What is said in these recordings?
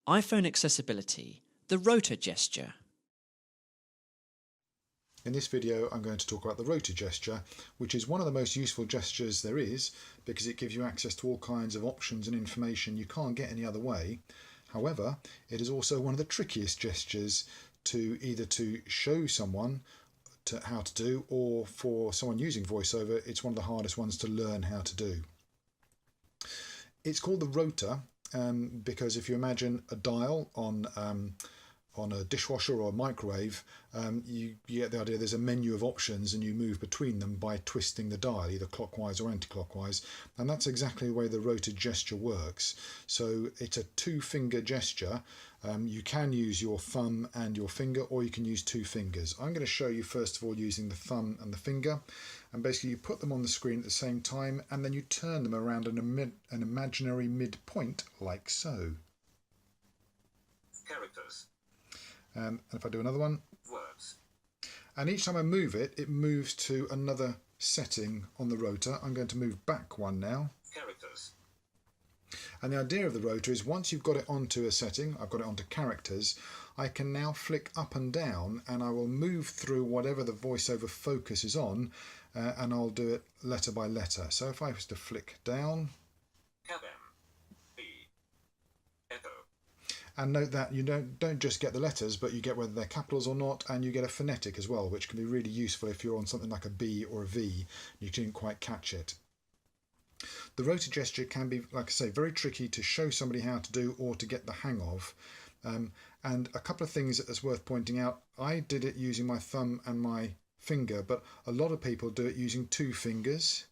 iPhone accessibility, the rotor gesture. In this video I'm going to talk about the rotor gesture, which is one of the most useful gestures there is because it gives you access to all kinds of options and information you can't get any other way. However, it is also one of the trickiest gestures to either to show someone how to do, or for someone using VoiceOver, it's one of the hardest ones to learn how to do. It's called the rotor because if you imagine a dial on a dishwasher or a microwave, you get the idea there's a menu of options and you move between them by twisting the dial either clockwise or anti-clockwise, and that's exactly the way the rotor gesture works. So it's a two-finger gesture. You can use your thumb and your finger, or you can use two fingers. I'm going to show you first of all using the thumb and the finger, and basically you put them on the screen at the same time and then you turn them around an imaginary midpoint like so. Characters. And if I do another one, Words. And each time I move it, it moves to another setting on the rotor. I'm going to move back one now. Characters. And the idea of the rotor is once you've got it onto a setting, I've got it onto characters, I can now flick up and down and I will move through whatever the VoiceOver focus is on, and I'll do it letter by letter. So if I was to flick down, Cabin. B. Echo. and note that you don't just get the letters, but you get whether they're capitals or not, and you get a phonetic as well, which can be really useful if you're on something like a B or a V, you didn't quite catch it. The rotor gesture can be, like I say, very tricky to show somebody how to do or to get the hang of. And a couple of things that's worth pointing out, I did it using my thumb and my finger, but a lot of people do it using two fingers.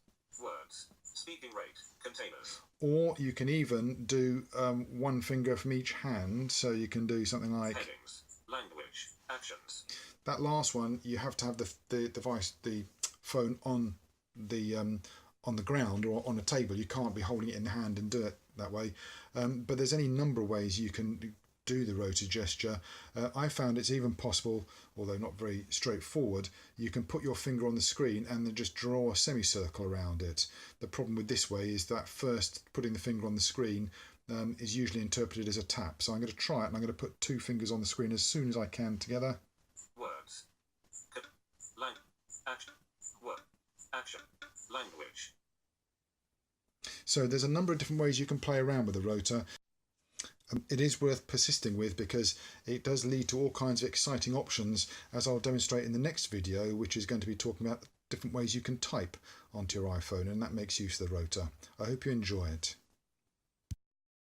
Words. Speaking rate. Containers. Or you can even do one finger from each hand, so you can do something like Headings. Language. Actions. that last one. You have to have the device, the phone on the ground or on a table. You can't be holding it in the hand and do it that way. But there's any number of ways you can do the rotor gesture. I found it's even possible, although not very straightforward, you can put your finger on the screen and then just draw a semicircle around it. The problem with this way is that first putting the finger on the screen is usually interpreted as a tap. So I'm going to try it, and I'm going to put two fingers on the screen as soon as I can together. Words. Action. Word. Action. Language. So there's a number of different ways you can play around with the rotor. It is worth persisting with because it does lead to all kinds of exciting options, as I'll demonstrate in the next video, which is going to be talking about different ways you can type onto your iPhone, and that makes use of the rotor. I hope you enjoy it.